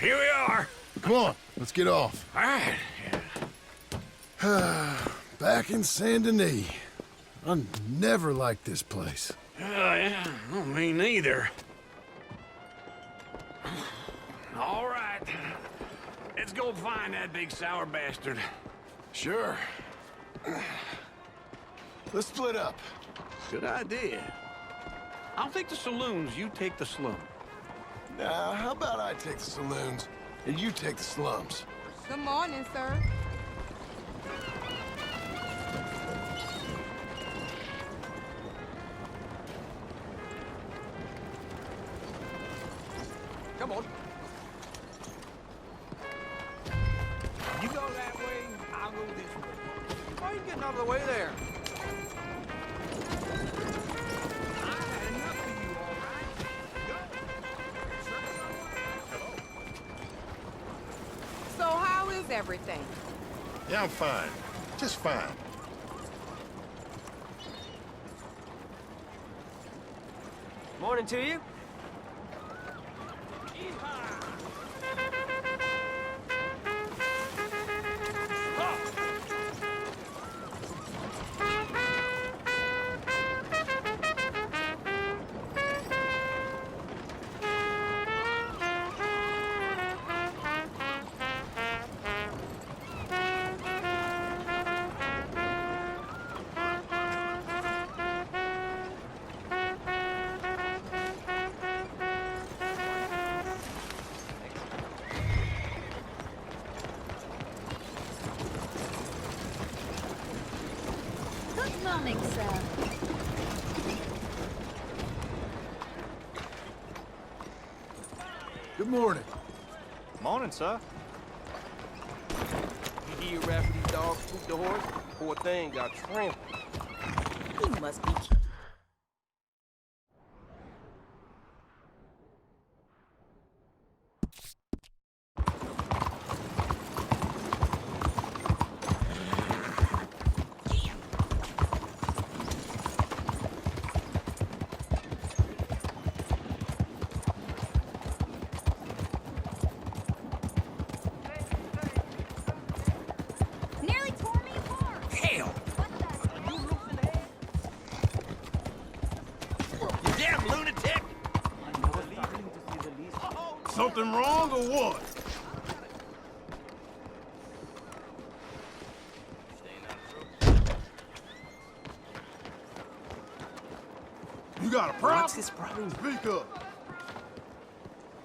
Here we are. Come on, let's get off. All right. Back in Saint Denis. I never liked this place. Yeah, well, me neither. All right. Let's go find that big sour bastard. Sure. Let's split up. Good idea. I'll take the saloons, you take the slum. Now, how about I take the saloons and you take the slums? Good morning, sir. Come on. You go that way, I'll go this way. Why are you getting out of the way there? I had enough of you, all right? Go. So how is everything? Yeah, I'm fine. Just fine. Morning to you. Good morning, sir. Good morning. Morning, sir. You hear rap these dogs took the horse? Poor thing got trampled. He must be. Nearly tore me apart. Hell! What the? You damn lunatic! Something wrong or what? You got a problem? What's his problem? Speak up.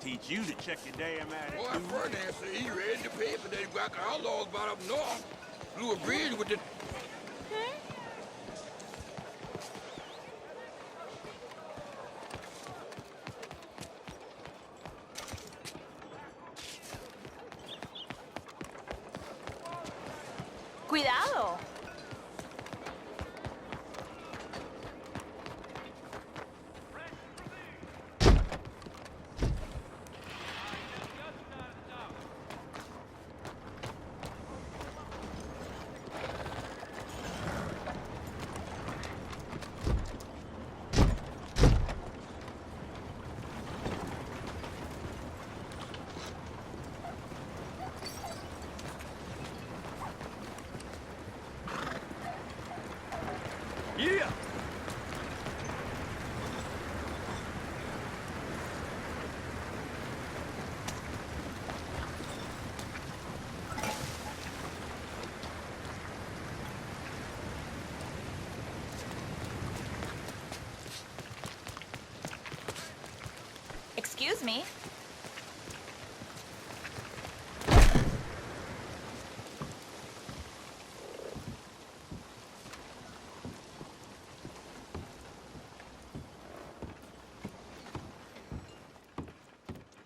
Teach you to check your damn attitude. Boy, Ferdinand said he read the paper that got the outlaws about up north. Blew a bridge with the... Cuidado. Yeah! Excuse me.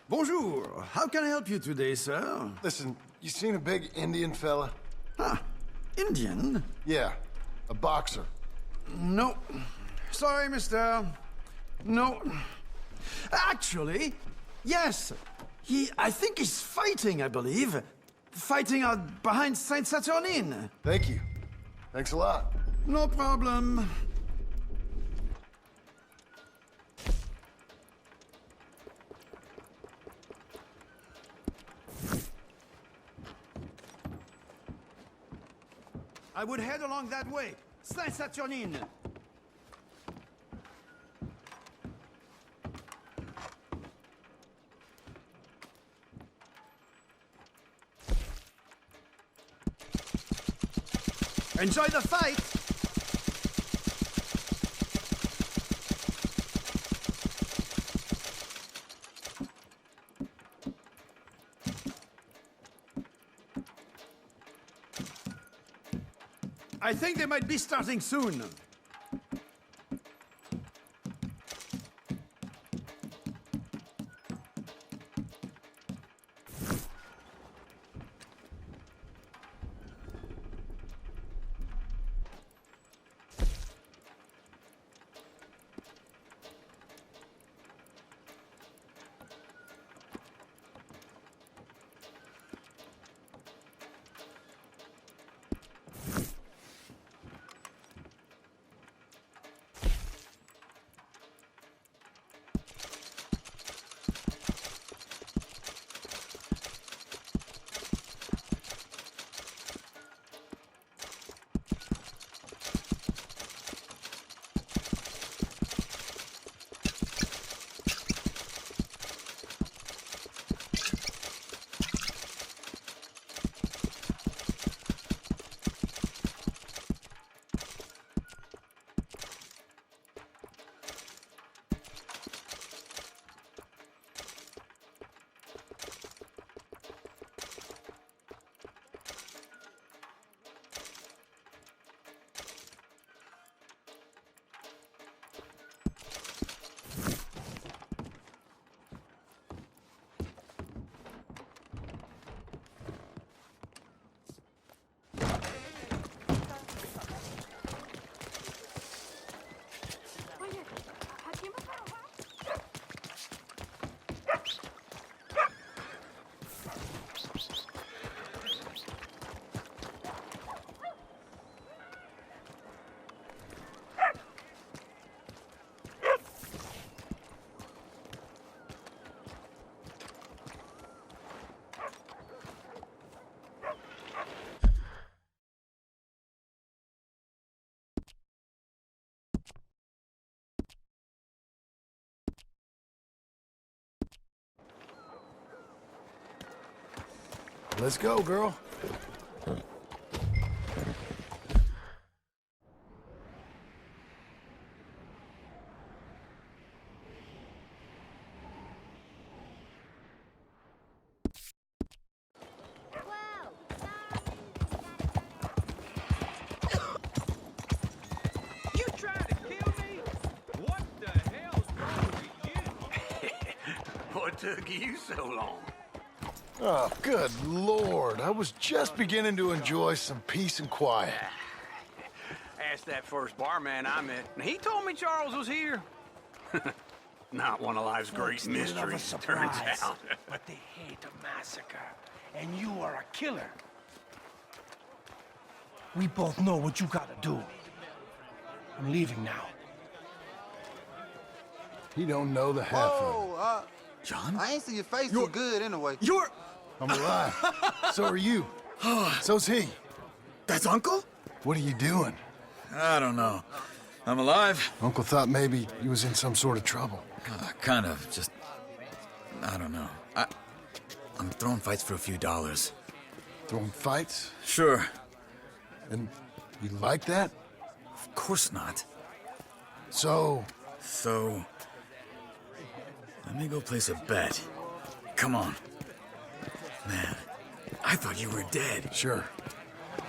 Bonjour. How can I help you today, sir? Listen, you seen a big Indian fella? Ah, Indian? Yeah, a boxer. No. Sorry, mister. No. Actually, yes. I think he's fighting, I believe. Fighting out behind Saint Saturnine. Thank you. Thanks a lot. No problem. I would head along that way. Saint-Saturnin. Enjoy the fight! I think they might be starting soon. Let's go, girl. You trying to kill me? What the hell's wrong with you? What took you so long? Oh, good Lord. I was just beginning to enjoy some peace and quiet. Asked that first barman I met, and he told me Charles was here. Not one of life's great mysteries, it turns out. But they hate a massacre, and you are a killer. We both know what you gotta do. I'm leaving now. He don't know the half of it. Oh, John? I ain't see your face too good anyway. You're... I'm alive. So are you. So's he. That's Uncle? What are you doing? I don't know. I'm alive. Uncle thought maybe he was in some sort of trouble. Kind of. Just... I don't know. I'm throwing fights for a few dollars. Throwing fights? Sure. And you like that? Of course not. So... So... Let me go place a bet. Come on. Man, I thought you were dead. Sure.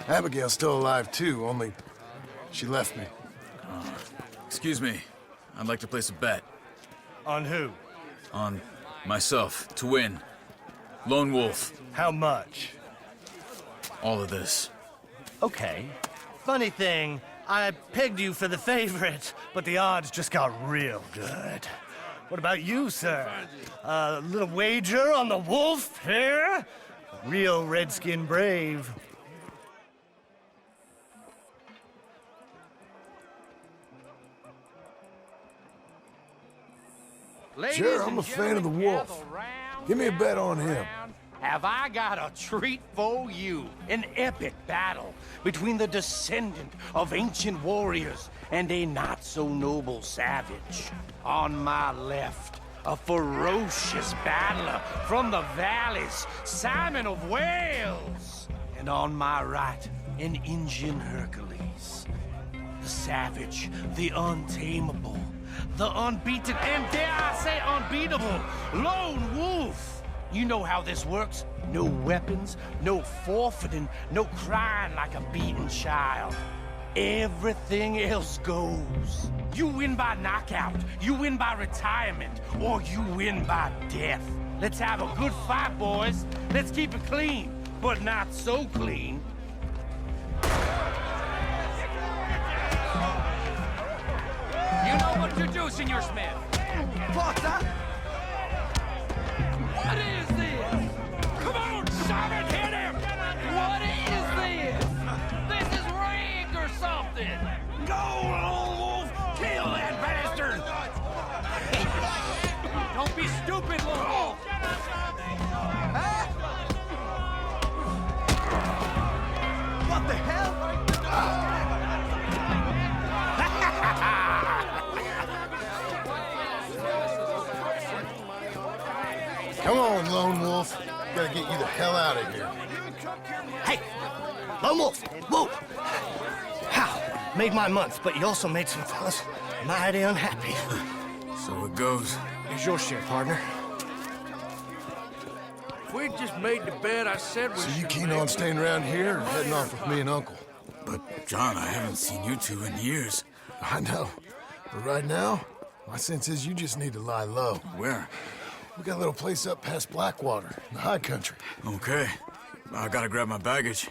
Abigail's still alive, too, only she left me. Excuse me. I'd like to place a bet. On who? On myself, to win. Lone Wolf. How much? All of this. Okay. Funny thing, I pegged you for the favorite, but the odds just got real good. What about you, sir? A little wager on the wolf here? Real redskin brave. Sure, I'm a fan of the wolf. Give me a bet on him. have I got a treat for you. An epic battle between the descendant of ancient warriors and a not-so-noble savage. On my left, a ferocious battler from the valleys, Simon of Wales. And on my right, an Indian Hercules. The savage, the untamable, the unbeaten, and dare I say unbeatable, Lone Wolf. You know how this works. No weapons, no forfeiting, no crying like a beaten child. Everything else goes. You win by knockout, you win by retirement, or you win by death. Let's have a good fight, boys. Let's keep it clean, but not so clean. You know what you're doing, Senor Smith. Potter! What is this? Come on, Simon, hit him! What is this? This is rigged or something! Go, Lone Wolf! Kill that bastard! Don't be stupid, Lone Wolf! What the hell? Come on, Lone Wolf. Gotta get you the hell out of here. Hey, Lone Wolf, whoa! How? Made my month, but you also made some fellas mighty unhappy. So it goes. Here's your share, partner. If we'd just made the bed I said we So you should keen make, on staying around here or heading off with me and Uncle? But, John, I haven't seen you two in years. I know. But right now, my sense is you just need to lie low. Where? We got a little place up past Blackwater, in the high country. Okay. I gotta grab my baggage.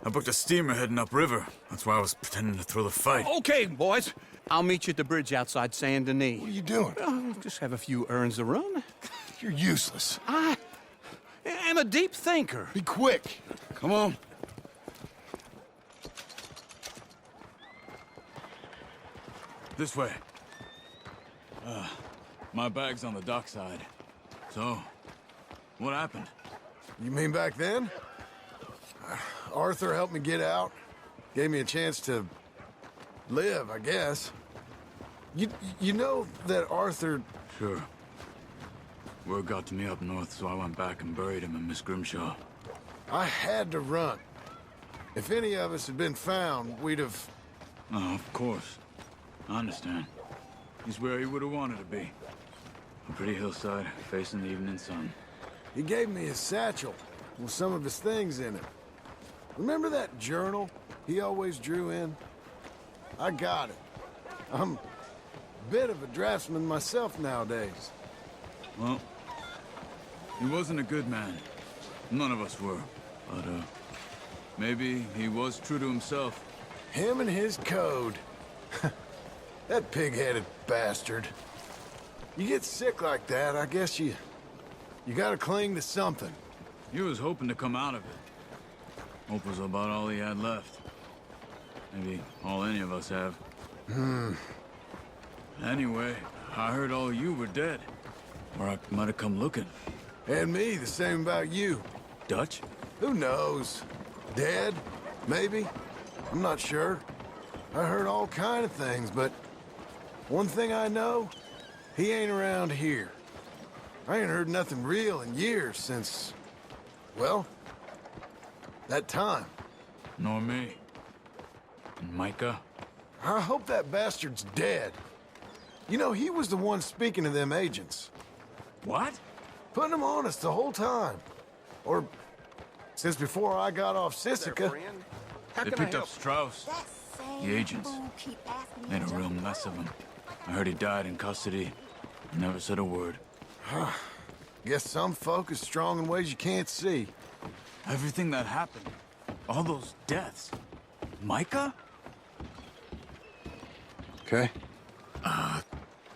I booked a steamer heading upriver. That's why I was pretending to throw the fight. Okay, boys. I'll meet you at the bridge outside Saint Denis. What are you doing? Oh, just have a few errands to run. You're useless. I am a deep thinker. Be quick. Come on. This way. My bag's on the dockside. So, what happened? You mean back then? Arthur helped me get out. Gave me a chance to live, I guess. You know that Arthur... Sure. Word got to me up north, so I went back and buried him in Miss Grimshaw. I had to run. If any of us had been found, we'd have... Oh, of course. I understand. He's where he would have wanted to be. A pretty hillside, facing the evening sun. He gave me his satchel with some of his things in it. Remember that journal he always drew in? I got it. I'm a bit of a draftsman myself nowadays. Well, he wasn't a good man. None of us were. But, maybe he was true to himself. Him and his code. That pig-headed bastard. You get sick like that, I guess you gotta cling to something. He was hoping to come out of it. Hope was about all he had left. Maybe all any of us have. Anyway, I heard all you were dead. Or I might have come looking. And me, the same about you. Dutch? Who knows? Dead? Maybe? I'm not sure. I heard all kind of things, but one thing I know, he ain't around here. I ain't heard nothing real in years since, well, that time. Nor me. And Micah? I hope that bastard's dead. You know, he was the one speaking to them agents. What? Putting them on us the whole time. Or since before I got off Sisika. They picked up Strauss. The agents. Made a real mess of him. I heard he died in custody. Never said a word. Guess some folk is strong in ways you can't see. Everything that happened. All those deaths. Micah? Okay.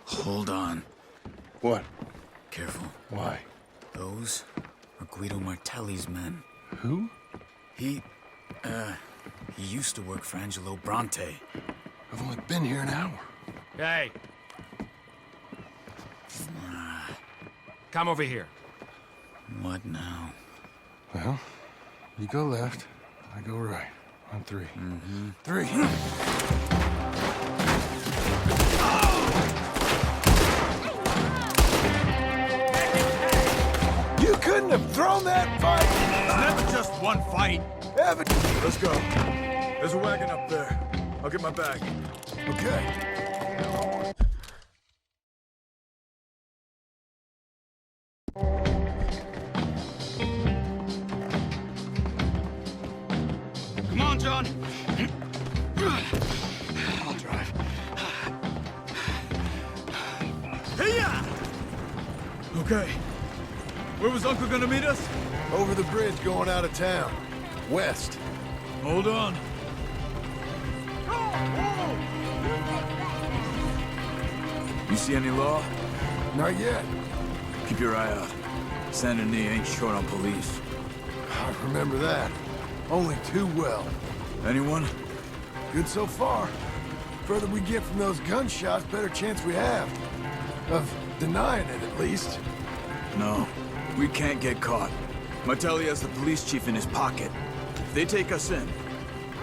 Hold on. What? Careful. Why? Those are Guido Martelli's men. Who? He used to work for Angelo Bronte. I've only been here an hour. Hey. Come over here. What now? Well, you go left, I go right. On three. Three. You couldn't have thrown that fight! It's never just one fight. Evan! Let's go. There's a wagon up there. I'll get my bag. Okay. Come on, John. I'll drive. Hey-ya! Okay. Where was Uncle gonna meet us? Over the bridge going out of town. West. Hold on. You see any law? Not yet. Keep your eye out. Saint Denis ain't short on police. I remember that. Only too well. Anyone? Good so far. Further we get from those gunshots, better chance we have. Of denying it, at least. No. We can't get caught. Martelli has the police chief in his pocket. If they take us in,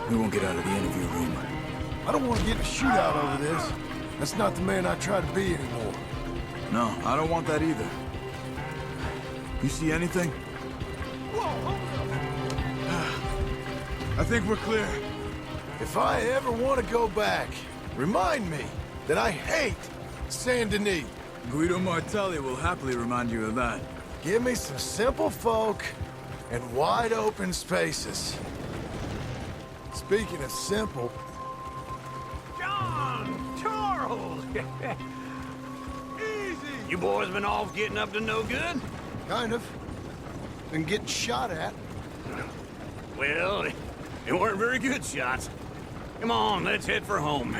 we won't get out of the interview room. I don't want to get in a shootout over this. That's not the man I try to be anymore. No, I don't want that either. You see anything? I think we're clear. If I ever want to go back, remind me that I hate Saint Denis. Guido Martelli will happily remind you of that. Give me some simple folk and wide open spaces. Speaking of simple, John! Charles! Easy! You boys been off getting up to no good? kind of. Been getting shot at. Well, they weren't very good shots. Come on, let's head for home.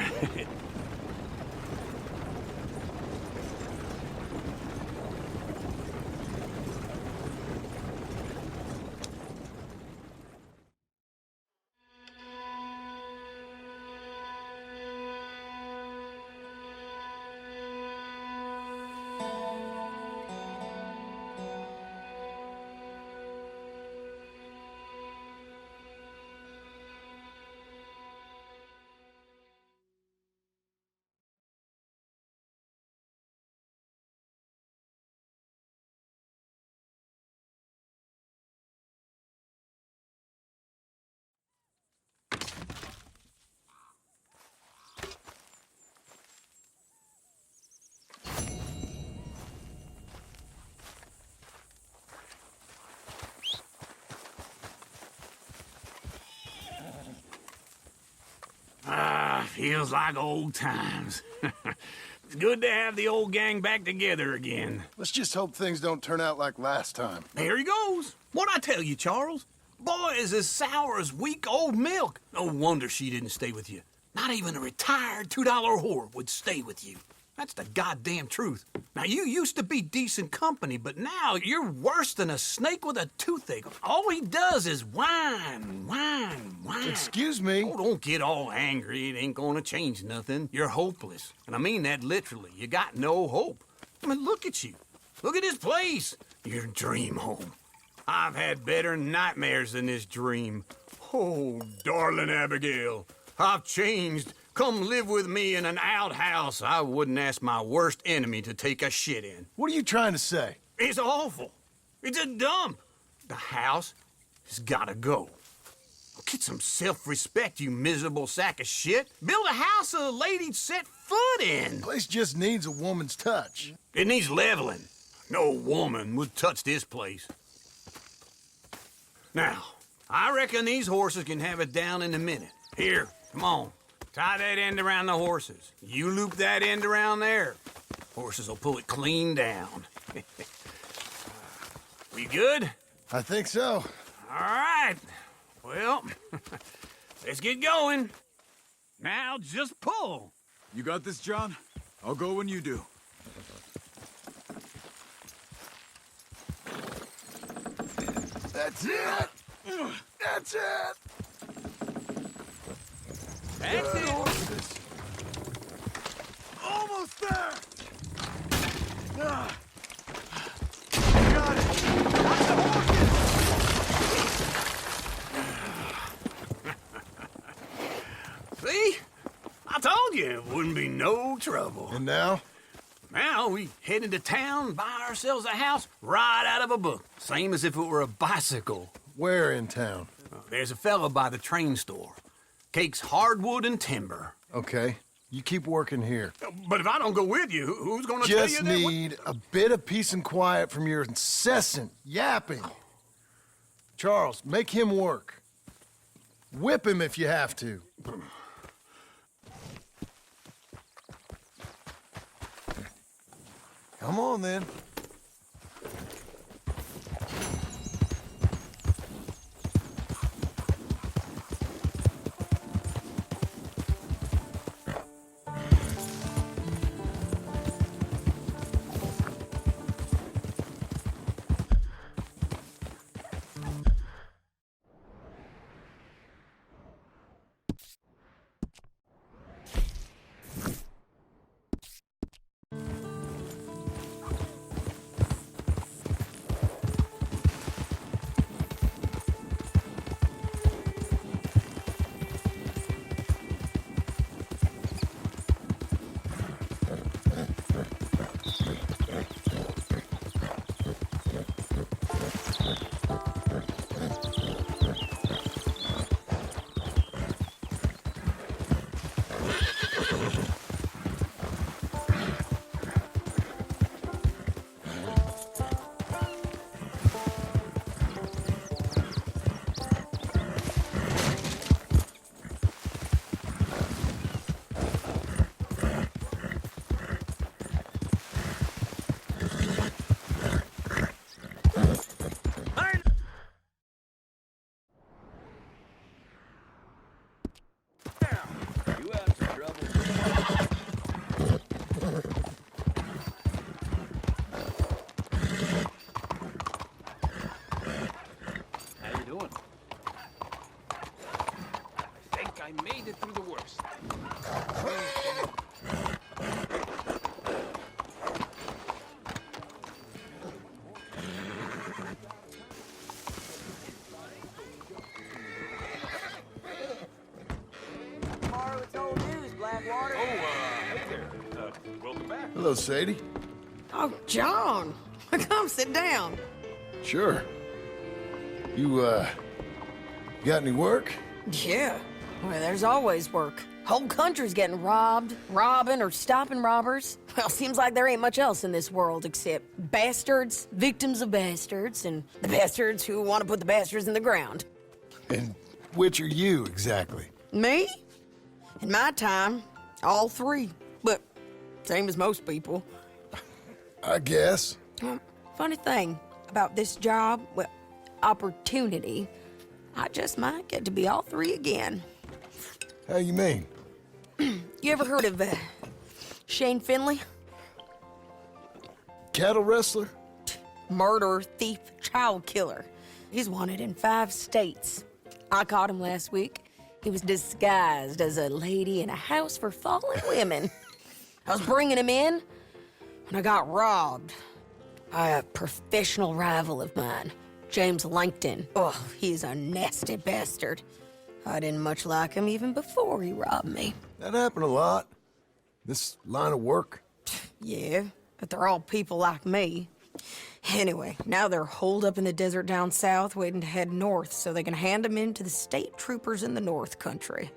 Feels like old times. It's good to have the old gang back together again. Let's just hope things don't turn out like last time. There he goes. What'd I tell you, Charles? Boy is as sour as weak old milk. No wonder she didn't stay with you. Not even a retired $2 whore would stay with you. That's the goddamn truth. Now, you used to be decent company, but now you're worse than a snake with a toothache. All he does is whine, whine, whine. Excuse me? Oh, don't get all angry. It ain't gonna change nothing. You're hopeless. And I mean that literally. You got no hope. I mean, look at you. Look at this place. Your dream home. I've had better nightmares than this dream. Oh, darling Abigail, I've changed. Come live with me in an outhouse I wouldn't ask my worst enemy to take a shit in. What are you trying to say? It's awful. It's a dump. The house has gotta go. Get some self-respect, you miserable sack of shit. Build a house a lady'd set foot in. The place just needs a woman's touch. It needs leveling. No woman would touch this place. Now, I reckon these horses can have it down in a minute. Here, come on. Tie that end around the horses. You loop that end around there. Horses will pull it clean down. We good? I think so. All right. Well, let's get going. Now just pull. You got this, John? I'll go when you do. That's it! That's it! That's it. Almost there! Got it! Watch the horses! See? I told you it wouldn't be no trouble. And now? Now we head into town, buy ourselves a house right out of a book. Same as if it were a bicycle. Where in town? There's a fella by the train store. Cakes hardwood and timber. Okay. You keep working here. But if I don't go with you, who's gonna tell you Just that? need a bit of peace and quiet from your incessant yapping. Charles, make him work. Whip him if you have to. Come on, then. I made it through the worst. Tomorrow it's old news, Blackwater. Hey there. Welcome back. Hello, Sadie. Oh, John. Come sit down. Sure. You, got any work? Yeah. Well, there's always work. Whole country's getting robbed, robbing, or stopping robbers. Well, seems like there ain't much else in this world except bastards, victims of bastards, and the bastards who want to put the bastards in the ground. And which are you, exactly? Me? In my time, all three. But same as most people. I guess. Funny thing about this job, well, opportunity, I just might get to be all three again. How you mean? You ever heard of Shane Finley? Cattle wrestler? Murderer, thief, child killer. He's wanted in 5 states. I caught him last week. He was disguised as a lady in a house for fallen women. I was bringing him in when I got robbed by a professional rival of mine, James Langton. Oh, he's a nasty bastard. I didn't much like him even before he robbed me. That happened a lot. This line of work. Yeah, but they're all people like me. Anyway, now they're holed up in the desert down south, waiting to head north so they can hand them in to the state troopers in the north country.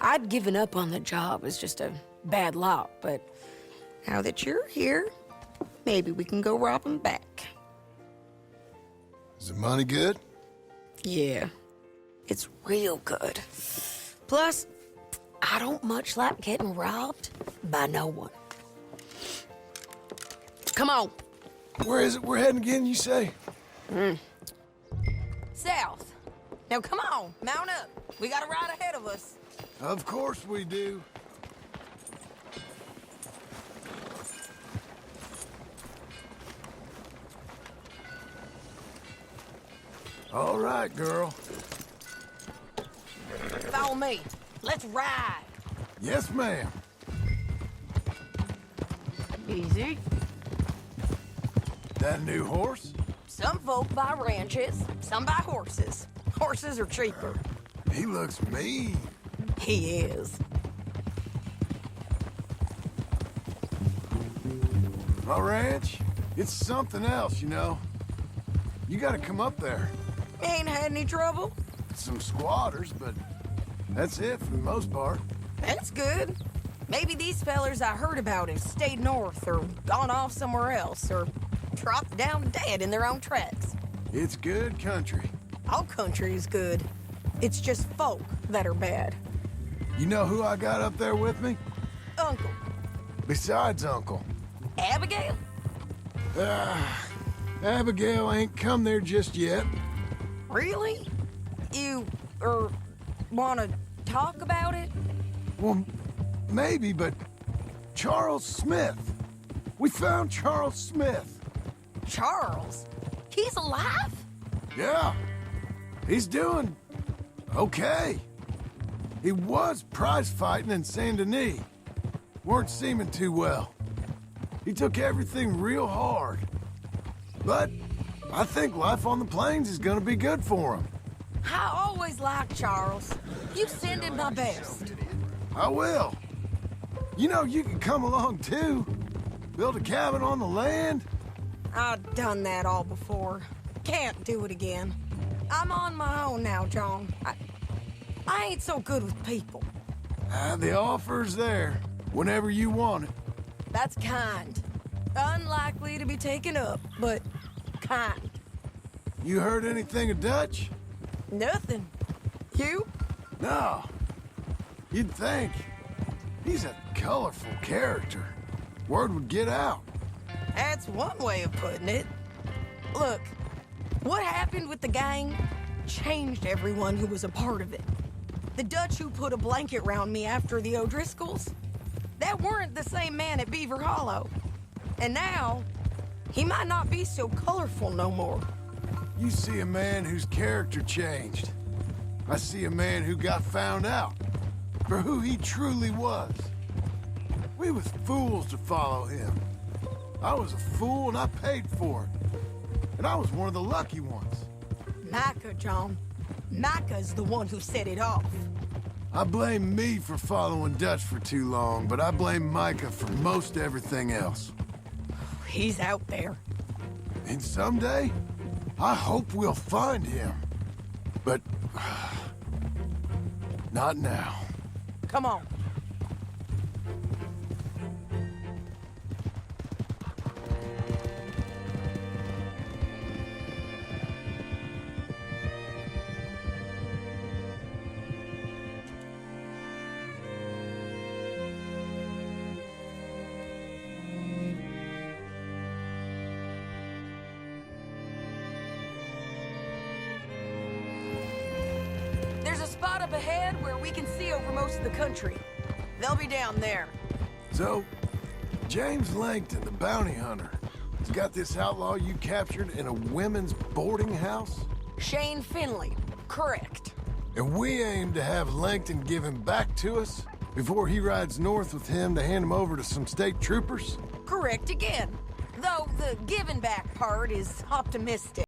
I'd given up on the job as just a bad lot, but now that you're here, maybe we can go rob them back. Is the money good? Yeah, it's real good. Plus, I don't much like getting robbed by no one. Come on. Where is it we're heading again, you say? South. Now come on, mount up. We got a ride ahead of us. Of course we do. All right, girl. Follow me. Let's ride. Yes, ma'am. Easy. That a new horse? Some folk buy ranches, some buy horses. Horses are cheaper. He looks mean. He is. My ranch, it's something else, you know. You gotta come up there. Ain't had any trouble? Some squatters, but that's it for the most part. That's good. Maybe these fellers I heard about have stayed north or gone off somewhere else or dropped down dead in their own tracks. It's good country. All country is good. It's just folk that are bad. You know who I got up there with me? Uncle. Besides Uncle. Abigail? Abigail ain't come there just yet. Really? You, wanna talk about it? Well, maybe, but Charles Smith. We found Charles Smith. Charles? He's alive? Yeah. He's doing okay. He was prize fighting in Saint Denis. Weren't seeming too well. He took everything real hard. But I think life on the plains is gonna be good for him. I always liked Charles. You send him my best. I will. You know, you can come along too. Build a cabin on the land. I've done that all before. Can't do it again. I'm on my own now, John. I ain't so good with people. The offer's there, whenever you want it. That's kind. Unlikely to be taken up, but kind. You heard anything of Dutch? Nothing. You? No. You'd think. He's a colorful character. Word would get out. That's one way of putting it. Look, what happened with the gang changed everyone who was a part of it. The Dutch who put a blanket round me after the O'Driscolls, that weren't the same man at Beaver Hollow. And now, he might not be so colorful no more. You see a man whose character changed. I see a man who got found out for who he truly was. We was fools to follow him. I was a fool and I paid for it. And I was one of the lucky ones. Micah, John. Micah's the one who set it off. I blame me for following Dutch for too long, but I blame Micah for most everything else. He's out there. And someday, I hope we'll find him. But not now. Come on. There's a spot up ahead where we can see over most of the country. They'll be down there. So, James Langton, the bounty hunter, has got this outlaw you captured in a women's boarding house? Shane Finley, correct. And we aim to have Langton give him back to us before he rides north with him to hand him over to some state troopers? Correct again. Though the giving back part is optimistic.